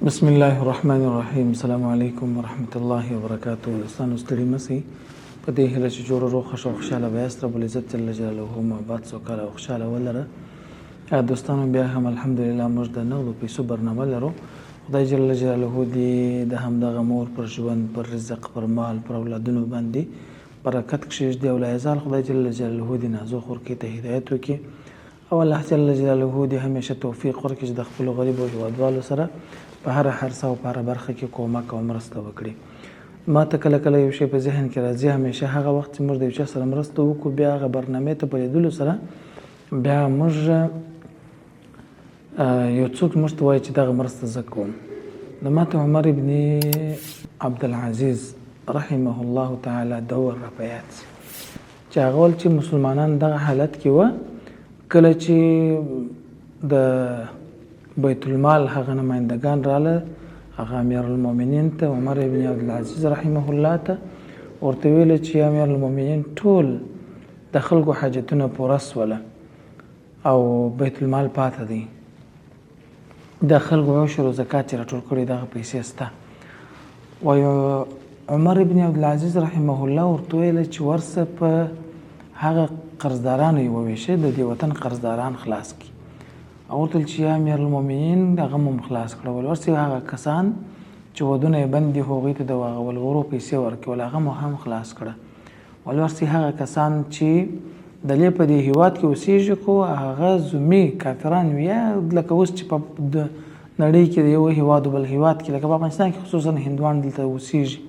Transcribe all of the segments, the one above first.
بسم الله الرحمن الرحیم. السلام علیکم ورحمت الله وبرکاته. دوستانو ستړي مسئ په دې هیله چې جوړ روغ خوش او خوشحاله بیاست. رب العزت جل جلاله مو آباد سوکاله او خوشحاله ولره. دوستانو بیا هم الحمدلله موږ د نغدو پیسو برنامه لرو. خدای جل جلاله دې د همدغه مور پر ژوند، پر رزق، پر مال، پر اولادونو باندې برکت کښېږدي او لا یزال خدای جل جلاله دې نازو خورکې ته هدایت وکړي او الله جل جلاله دې همیشه توفیق ورکړي چې د خپلو غریبو هیوادوالو سره په هر حرصه او په هر برخه کې کومک او مرسته وکړي. ما ته کله کله یو شی په ذهن کې راځي، همیشه هغه وخت چې موږ د یو چا سره مرسته وکړو، بیا هغه برنامې ته په لیدلو سره بیا موږ یو څوک موږ ته وایي چې دغه مرسته زه کوم. نو ما ته عمر ابن عبدالعزیز رحمه الله تعالی دور را په یاد شي چې هغه ول چې مسلمانان دغه حالت کې وه، کله چې د بیت المال هغه نمایندگان راله، هغه امیر المؤمنین ته عمر ابن عبدالعزیز رحمه الله ته ورته ویل چې امیر المؤمنین ټول د خلکو حاجتونه پوره سوله او بیت المال پاته دی، د خلکو عشر او زکات چې راټول کړي دغه پیسې سته. وایي عمر ابن عبدالعزیز رحمه الله ورته ویل چې ورسه په هغه قرضدارانو یې وویشه د دې وطن قرضداران خلاص کړي. او ورته چې یا امیر المؤمنین هغه مو خلاص کړه. ورسې هغه کسان چې ودونه یې بند دي هغوی ته د ولغورو پیسې ورکړي، هغه مو هم خلاص کړه. ورسې هغه کسان چې د لې په دې هیواد کې اوسېږي خو هغه ذمي کافران وي، یا لکه اوس چې په نړۍ کې د یو هیواد بل هیواد کې لکه په افغانستان کې خصوصا هندوان دلته اوسېږي،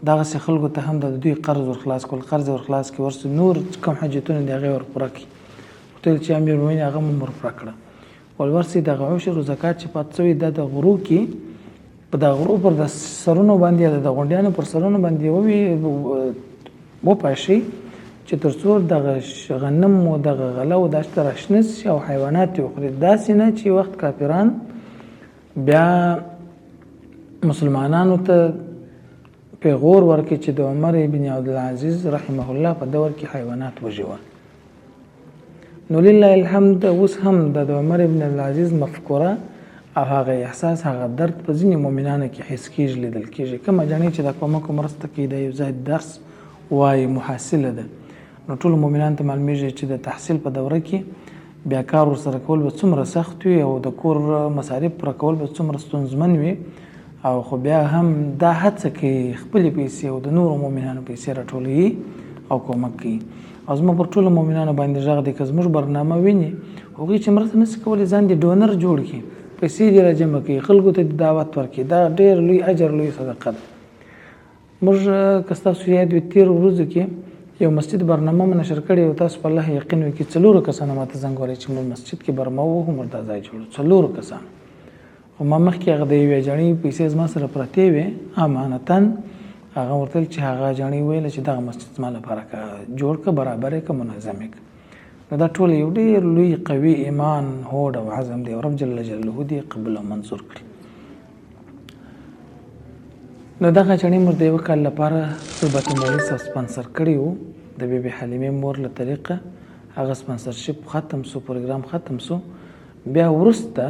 دغسې خلکو ته هم د دوی قرض ورخلاص کول، قرض ورخلاص کړي، ورسې نور کوم حاجتونه دي هغې ورپوره کړي. ورته چې امیر المؤمنین هغه مو ورپوره کړه. ورسې دغه عشر او زکات چې پاتې شوي دا د غرو کې په دغه غرو پر د سرونو باندې یا د غونډیانو پر سرونو باندې وپاشي چې تر څو دغه غنم او دغه غله او داسې راشنه شي او حیوانات یې وخوري، داسې نه چې وخت کافران بیا مسلمانانو ته پیغور ورکړي چې د عمر ابن عبدالعزیز رحمه الله په دور کې حیوانات وژول. نو لله الحمد اوس هم د عمر ابن عبدالعزیز مفکوره او هغه احساس، هغه درد په ځینې مؤمنانو کې حس کېږي، لیدل کېږي. کومه جانې چې د کومک مرسته کوي دا یو ځای درس وایي محصله ده، نو ټولو مؤمنانو ته معلومیږي چې د تحصیل په دوره کې بیا کار ورسره کول به څومره سخت وي او د کور مصارف پوره کول به څومره ستونزمن وي، او خو بیا هم دا هڅه کوي خپلې پیسې او د نورو مؤمنانو پیسې راټولوي او کومک کوي. او زما پر ټولو مؤمنانو باندې غږ دی که زموږ برنامه ویني هغوی چې مرسته نشي کولی ځان دې ډونر جوړ کړي، پیسې دې راجمع کړي، خلکو ته دعوت ورکړي، دا ډېر لوی اجر، لوی صدقه ده. موږ که ستاسو یاد وي تېرو ورځو کې یو مسجد برنامه مو نشر کړې او تاسو په الله یقین وکړئ 4 کسانو ماته زنګ وهلی چې موږ مسجد کې برنامه ووهو، موږ دا ځای جوړ 4 کسانو. خو ما مخکې هغه د یوې جڼۍ پیسې زما سره پرتې وې امانتاً، هغه ورته چې هغه جڼۍ ویله چې دغه مسجد زما لپاره جوړ کړه، برابر یې کړه، منظم یې کړه. نو دا ټول یو ډېر لوی قوي ایمان، هوډ او عزم دی او رب جل جلاله دې قبول او منظور کړي. نو دغه جڼۍ موږ د یوه کال لپاره صوبت مولوي صاحب سپانسر کړي وو د بې بې حلیمې مور له طریقه. هغه سپانسرشپ ختم سو، پروګرام ختم سو. بیا وروسته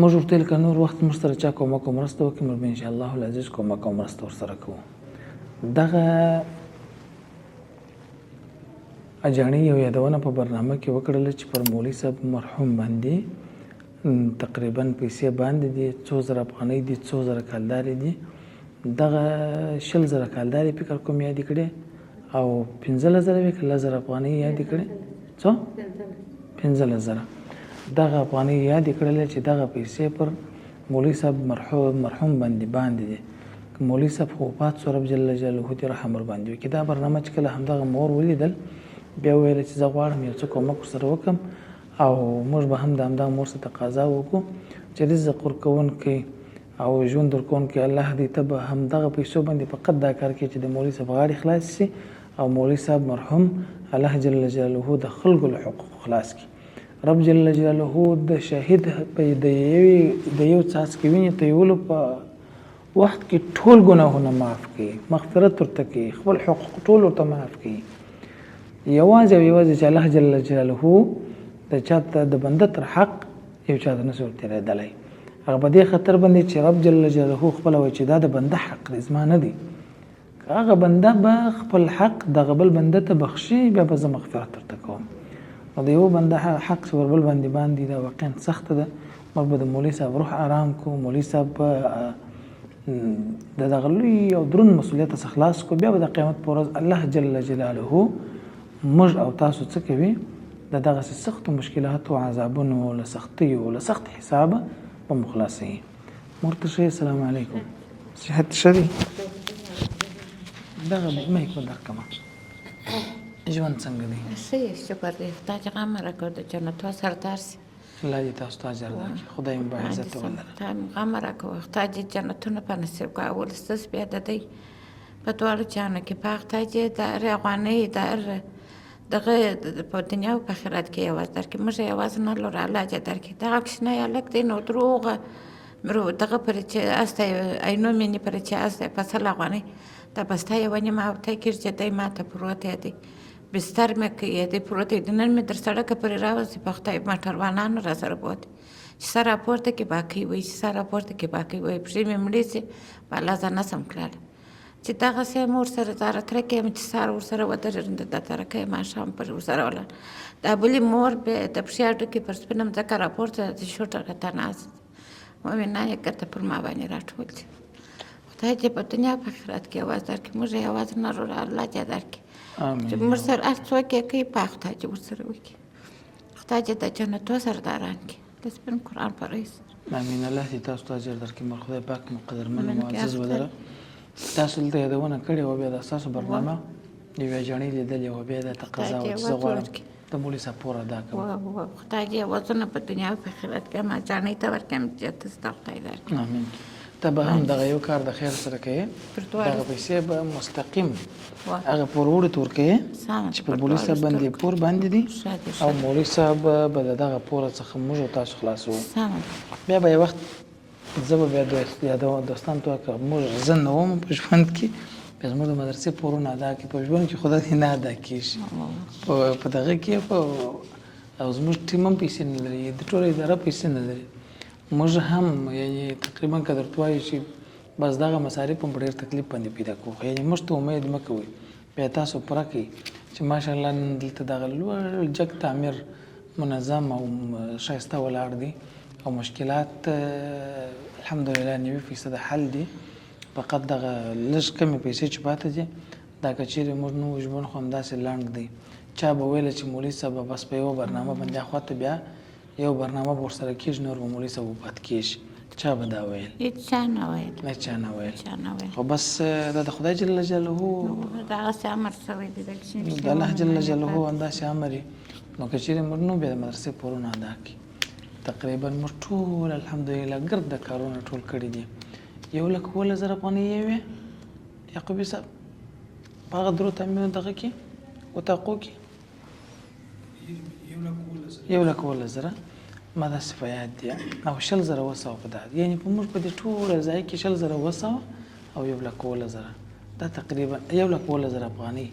موږ ورته ویل که نور وخت موږ سره چا کومک او مرسته وکړي موږ به انشاءالله العزیز کومک او مرسته ورسره کوو. دغه اجاڼۍ یو یادونه په برنامه کې وکړله چې پر مولوي صاحب مرحوم باندې تقریبا پیسې باندې دي 2000 افغانۍ دي، 2000 کالدارې دي، دغه 20,000 کالدارې فکر کوم یادې کړې او 15,000 وې که 10,000 افغانۍ یادې کړې، څو 15,000 دغه افغانۍ یادې کړلې چې دغه پیسې پر مولوي صاحب مرحوم باندې دي. که مولوي صاحب خو وفات شو، رب جل جلاله دې رحم ورباندې وکړي. دا برنامه چې کله همدغه مور ولیدل بیا ویل چې زه غواړم یو څه کومک ورسره وکړم او موږ به هم د همدغه مور څخه تقاضا وکړو چې رزق ورکوونکی او ژوند ورکوونکی الله دې ته به همدغه پیسو باندې فقط دا کار کوي چې د مولوي صاحب غاړې خلاص شي او مولوي صاحب مرحوم الله جل جلاله د خلکو له حقوقو خلاص کړي. رب جل جلاله د شهید په د یو څاڅکي وینې تویولو په وخت کې ټول ګناهونه معاف کړي، مغفرت ورته کړي، خپل حقوق ټول ورته معاف کړي. یوازې او یوازې چې الله جل جلاله د چاته د بنده تر حق یو چاته نشي ورتېرېدلی. هغه په دې خطر باندې چې رب جل جلاله خپل وایي چې دا د بنده حق دی زما نه دی. هغه بنده به خپل حق دغه بل بنده ته بخشي بیا به زه مغفرت ورته کوم. نو د یو بنده حق چې ور بل باندې دا واقعا سخته ده. موږ به د مولوي صاحب روح آرام کو، مولوي صاحب د دغه لوی او دروند مسؤلیت څخه خلاص کو، بیا به د قیامت په ورځ الله جل جلاله موږ او تاسو څه کوي د دغسې سختو مشکلاتو عذابونو له سختیو له سخت حسابه به مو خلاصوي. مورته ښه السلام علیکم، صحت ښه دی؟ دغه میک به درکړمه. ژوند څنګه دی؟ ښه یې شکر دی. خدای چې غم راکړ د جنتو سردار سي. الله دې تاسو ته اجر درکړي. خدای مو به عزت ولره. خدای مو غم راکړ. خدای دې جنتونه په نصیب کړه. اول ستاسو بیا د دی په دواړو جهانو کې په خدای دې د افغانۍ د دغه په دنیا او په آخرت کې یوازې درکړي. موږ یوازې نه لرو، الله دې درکړي. دغه کوچنی هلک دی نو دروغه دغه پرې چې استی عینو مینې پرې چې استی په 100 افغانۍ دا بسته یوه نیمه هفته کېږي چې دی ماته پروت دی، بستر مې کوي دی پروت دی. نن مې در سړکه پرې راوځي په خدای موټروانانو را سره بوتې چې سر راپورته کې باقي وایي، چې سر راپورته کې باقي وایي. پښې مې مړې سي بالا زه نسم تللی چې دغسې م ورسره زاره ترکه یم چې سهار ورسره ودرېدم د ترکه یم ماښام پر ورسره ولاړ. دا بلې مور بیا د پښې هډوکې پر سپینه مځکه راپورته د شوټه راته ناست ومې نه یې ګټه پر ما باندې راټول دي. خدای دې په دنیا په آخرت کې یوازې درکړي. موږ یوازې نه لرو، الله دې درکړي چې موږ سره هر څوک یې کوي په خدای دې ورسره وکړي. خدای دې د جنتو سرداران کړي د سپین قرآن په رئیس. امین. الله دې تاسو ته اجر درکړي. مر خدای پاک مو قدرمن او معزز ولره. تاسو دلته یادونه کړې وه، بیا د ستاسو برنامه یوې جڼۍ لیدلې وه، بیا د تقاضا وه چې زه غواړم د مولوي صاحب پور ادا کړم. خدای دې وزونه په دنیا او په آخرت کې ما جانۍ ته ورکړم چې ته ستا خدای درکړي. امین. ته به هم دغه یو کار د خیر سره کوې، دغه پیسې به مستقیم هغه پور وړو ته ورکوې چې په مولوي صاحب باندې پور باندې دي او مولوي صاحب به د دغه پوره څخه موږ او تاسو خلاصوو. بیا به یو وخت زه به بیا دوستانو ته که موږ زه نه وم په ژوند کې، بیا زموږ د مدرسې پورونه ادا کړي. په ژوند کې خدای دې نه ادا کېږي په دغه کې او زموږ ټیم هم پیسې نه لري، د ټوله اداره پیسې نه لري. موږ هم یعنې تقریبا که درته وایو چې بس دغه مصارف هم په ډېر تکلیف باندې پیدا کوو. یعنې موږ ته امید مه کوئ، بیا تاسو پوره کړئ چې ماشاءالله نن دلته دغه لوړ جګ تعمیر منظم او ښایسته ولاړ دی او مشکلات الحمدلله 90% حل دي. فقط دغه لږ کمې پیسې چې پاتې دي دا که چیرې موږ نه وو ژوند خو همداسې لنډ دی. چا به ویله چې مولوي صاحب بس په یوه برنامه باندې اخواته بیا یو برنامه به ورسره کېږي نور به مولوي صاحب وفات کېږي. چا به دا ویل؟ هېچا نه ویل. هېچا نه ویل. خو بس دا د خدای جل جلاله دغسې امر شوی دی د الله جل جلاله همداسې امر یې. نو که چیرې موږ نو بیا د مدرسې پورونه ادا کړي. تقریبا موږ ټول الحمدلله ګرده کارونه ټول کړي دي. 1,20,000 افغانۍ یې وې یعقوبي صاحب په هغه درو تعمیرونو دغه کې وطاقو کې 1,20,000 ما داسې په یاد دي او 100,000 وسوه په دا یعنې په موږ په دې ټوله ځای کې 100,000 وسوه او 1,20,000 دا تقریبا 1,20,000 افغانۍ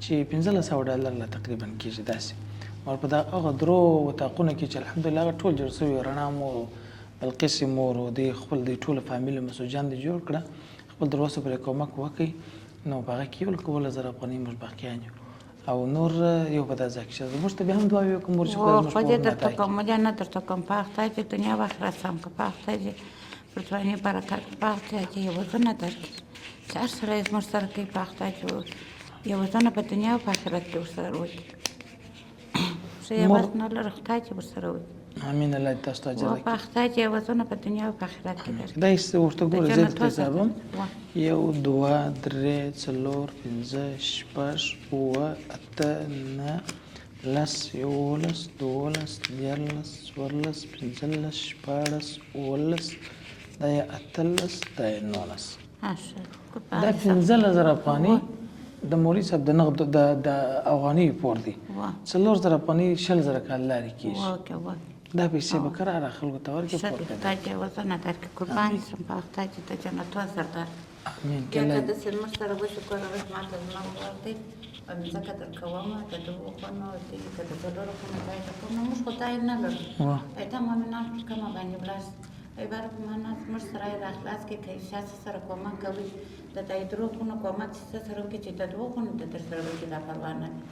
چې $1500 لا تقریبا کېږي داسې. او په هغه درو وطاقونه کې چې الحمدلله هغه ټول جوړ سوي رڼا مور بلقیس مور او د خپل د ټوله فامیل مسوجان دې جوړ کړه، خپل در اوسه پرې کومک وکړئ. نو په هغه کې 1,20,000 افغانۍ موږ باقیان یو او نور یو په دا ځای کې موږ ته بیا هم دعا وکړو مور چې خدای زموږ خدای درته کوم موږ نه درته کوم په خدای چې دنیا او آخرت سم کړه، په خدای چې پر ځواني برکت، په خدای چې یو ځنه درکړي چې هر سره یې زموږ سره کوي، په خدای چې یو ځنه په دنیا او په آخرت کې ورسره وکړي. زه یوازې نه لرم خدای چې ورسره وکړي. امین. الله دې تاسو ته اجر په خدای چې یو ځنه په دنیا او په آخرت کې درکړي. دا یې ورته ګوره زه درته حسابم 1 2 3 4 5 6 7 8 9 10 11 12 13 14 15 16 17 دا یې 18 دا یې 19 دا 15,000 افغانۍ د مولوي صاحب د نغد د افغانۍ پور دی. 4,000 افغانۍ 60,000 کال لارې کېږي. دا پیسې به کراره خلکو ته ورکړي پور کوي. خدای دې وزنه درکړي، قربان شم په خدای چې د جنتو سردار. امین. که داسې زموږ سره وشي کوره وش ماته زما ور دی په مځکه درکومه د دوو خونو دی که د څلورو خونو ځای ته کوم نو موږ خدای نه لرو. ایته مؤمنان پر کومه باندې ولاړ عبارت معنا زموږ سره یې راخلاص کړي که شا څه سره کومک کوي د دې دروغونو کومک چې څه سره وکړي چې د دروغونو د در سره وکړي دا پروا نه وي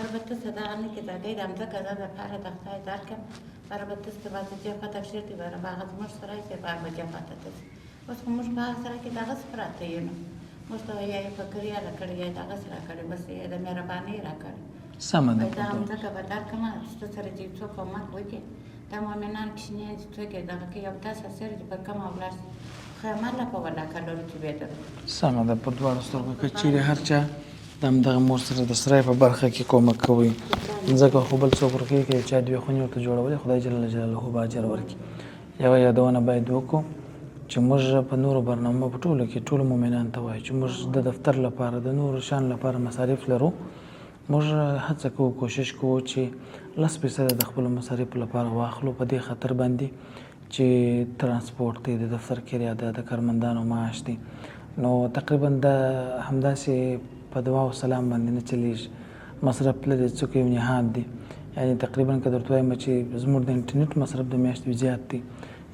البته څه دغه نه کړي د هغې د مځکه دا دپاره د خدای درکړم البته څه به د جهفت اکشر دي به هغه زموږ سره یې چې به هغه جهفته ته ځي اوس خو موږ په هغه سره کې دغسې پراته یو نو موږ ته یا یې فکري یا راکړې یا یې دغسې راکړې بس یې د مهربانۍ راکړې سمه ده دا مځکه به درکړمه ستا سره چې څوک کومک وکړي دا مؤمنان کوچنیان چې څوک یې دغه کوي او تاسو سره چې پر کومه ولاړ شي خو هماغه په ولاکه لرو چې بهتر سمه ده په دواړو سترګو که چیرې هر چا د همدغه مور سره د سرای په برخه کې کومک کوي ځکه خو بل څوک ورکوي که چا دوې خونې ورته جوړولې خدای جل جلاله به اجر ورکړي یوه یادونه باید وکړو چې موږ په نورو برنامو په ټولو کې ټولو مؤمنانو ته وایو چې موږ د دفتر لپاره د نورو شان لپاره مصارف لرو موږ هڅه کوو کوشش کوو چې 10% د خپلو مصارفو لپاره واخلو په دې خاطر باندې چې ترانسپورټ دی د دفتر کرایه ده د کارمندانو معاش دی نو تقریبا د همداسې په دعا او سلام باندې نه چلیږي مصرف لري څوک یو نهاد دی یعنی تقریبا که درته وایم چې زموږ د انټرنیټ مصرف د میاشتې زیات دی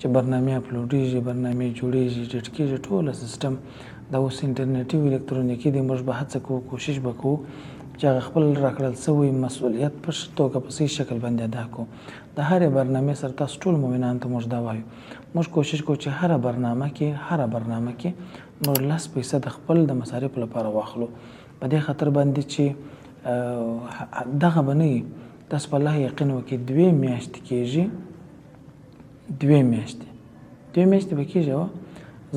چې برنامې اپلوډېږي برنامې جوړېږي ډیټ کېږي ټوله سیسټم دا اوس انټرنیټي او الکترونیکي دی موږ به هڅه کوو کوشش به کوو چې هغه خپل راکړل سوی مسؤلیت په توګه په صحیح شکل باندې ادا کړو د هرې برنامې سره تاسو ټول مؤمنانو ته موږ دا وایو موږ کوشش کوو چې هره برنامه کې موږ 10% خپل د مصارفو لپاره واخلو په دې خاطر باندې چې دغه به نه وي تاسو په الله یقین وکړئ 2 میاشتې کېږي 2 میاشتې به کېږي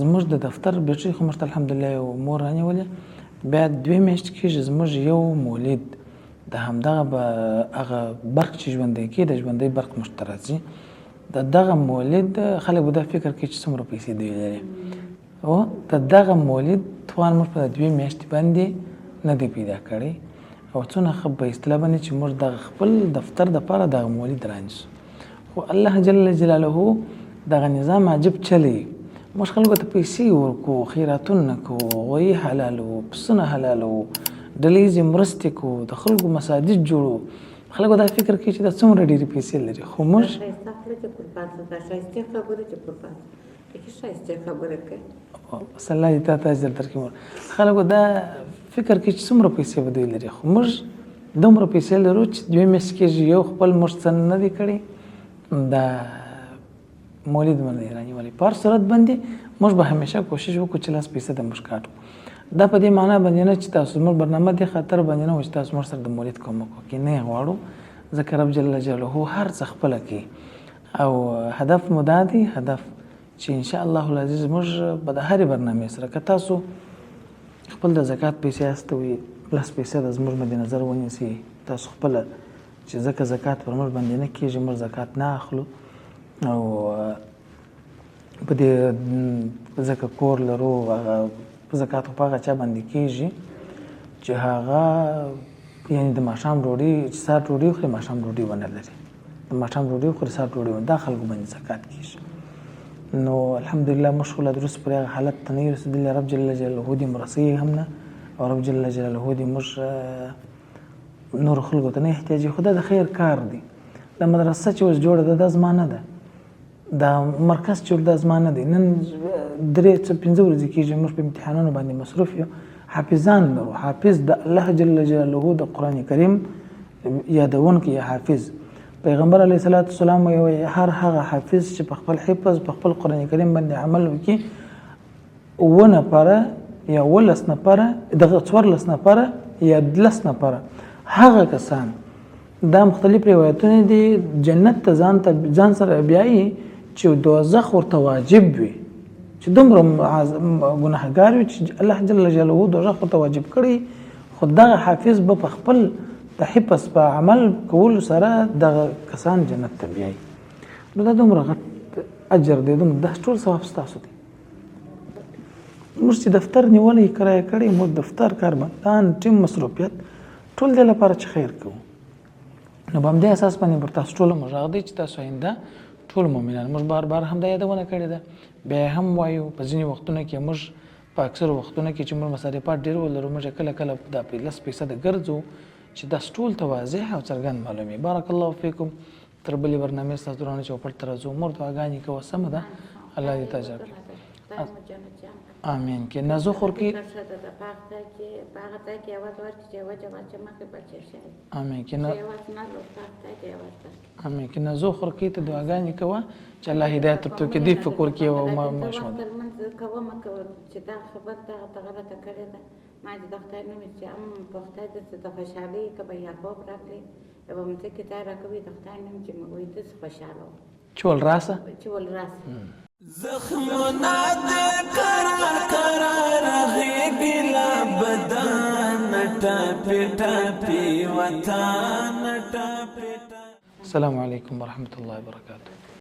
زموږ د دفتر بیټرۍ خو موږ ته الحمدلله یو مور رانیولې بیا 2 میاشتې کېږي زموږ یو مولد د همدغه به هغه برق چې ژوندی کېږي د ژوندی برق موږ ته راځي د دغه مولد خلک به دا فکر کوي چې څومره پیسې دوی لري او د دغه مولد توان موږ په 2 میاشتې باندې نه دی پیدا کړی او څونه ښه په اصطلاح باندې چې موږ دغه خپل دفتر دپاره دغه مولد رانیسو خو الله جل جلاله دغه نظام عجب چلی موږ خلکو ته پیسې ورکو خیراتونه کوو غویي حلالو پسونه حلالو ډلیزې مرستې کوو د خلکو مساجد جوړو خلکو دا فکر کوي چې دا څومره ډېرې پیسې لري خو موږ بس الله دې تا ته اجر درکړي خلکو دا فکر کوي چې څومره پیسې به دوی لري خو موږ دومره پیسې لرو چې 2 میاشتې کېږي یو خپل موږ څه نه دی کړی دا مولد باندې رانیولې په هر صورت باندې موږ به همیشه کوشش وکړو چې 10% موږ کاټو دا په دې معنا باندې نه چې تاسو موږ برنامه دې خاطر باندې نه و چې تاسو موږ سره د مولد کومک وکړئ نه غواړو ځکه رب جل جلاله هر څه خپله کوي او هدف مو دا دی هدف چې انشاء الله العزیز موږ به د هرې برنامې سره که تاسو خپل د زکات پیسې استوي 10% زموږ مد نظر ونیسي تاسو خپله چې ځکه زکات پر موږ باندې نه کېږي موږ زکات نه اخلو او په دې ځکه کور لرو زکات په هغه چا باندې کېږي چې هغه یعنې د ماښام ډوډۍ چې سهار ډوډۍ وخوري ماښام ډوډۍ ونه لري د ماښام ډوډۍ وخوري سهار ډوډۍ ونه دا خلکو باندې زکات کېږي نو الحمدلله موږ خو لا دروست پرې هغه حالت ته نه یو رسېدلي رب جل جلاله دې مو رسوي هم نه او رب جل جلاله دې موږ نورو خلکو ته نه احتیاجي خو دا د خیر کار دی دا مدرسه چې اوس جوړه ده دا زما نه ده دا مرکز چې دا زما نه دی نن 3-5 ورځې کېږي موږ په امتحانونو باندې مصروف یو حافظان لرو حافظ د الله جل جلاله د قرآن کریم یادونکی یا حافظ پیغمبر علیه الصلاۃ والسلام وایي هر هغه حافظ چې په خپل حفظ په خپل قرآن کریم باندې عمل وکړي 9 نفره یا 12 نفره دغه 14 نفره یا 10 نفره هغه کسان دا مختلف روایتونه دي جنت ته ځان سره بیایي چې دوزخ ورته واجب وي چې دومره ګناهګار وي چې الله جل جلاله دوزخ ورته واجب کړي خو دغه حافظ به په خپل د حفظ په عمل کولو سره دغه کسان جنت ته بیایي نو دا دومره غټ اجر دی دومره دا ټول ثواب ستاسو دی موږ چې دفتر نیولی کرایه کړی موږ دفتر کارمندان ټیم مصروفیت ټول دې لپاره چې خیر کوو نو په همدې اساس باندې پر تاسو ټولو موږ غږ دی چې تاسو آینده ټول مؤمنان موږ بار بار همدا یادونه کړې ده بیا هم وایو په ځینې وختونو کې موږ په اکثرو وختونو کې چې موږ مصارفات ډېر ولرو موږ کله کله دا 10% ګرځو چې دا ټول ته واضح او څرګند معلومي بارک الله فیکم تر بلې برنامې ستاسو درانه چوپړ ته راځو مور دعاګانې کوه سمه ده الله دې تاجر کړي. خدای مو جنت جان کړي. امين. کې نازو خور کې ښه ده د پاک ځای کې هغه ځای کې اواز ورکړي چې وجه واچه مخې بچی شي. امين. کې چې اواز نه لو پاک ځای کې اواز ورکړي. امين. کې نازو خور کې ته دعاګانې کوه چې الله هدایت ورته کې دې فکر کې او ما شو وخت لمونځ کوم چې دا خبر ته غلطه کړې ده. ما چې د خدای نوم چې په خدای د خوشحالۍ که به یعقوب راکړي یوه مځکې ځای راکوي د خدای نوم چې موږ وایي داسې خوشحاله وو چول راسه چول راسه زخمنا دې قرار قرار غېږې لا بدن ټاپې ټاپې وطن ټاپې ټاپې. السلام عليكم ورحمة الله وبركاته.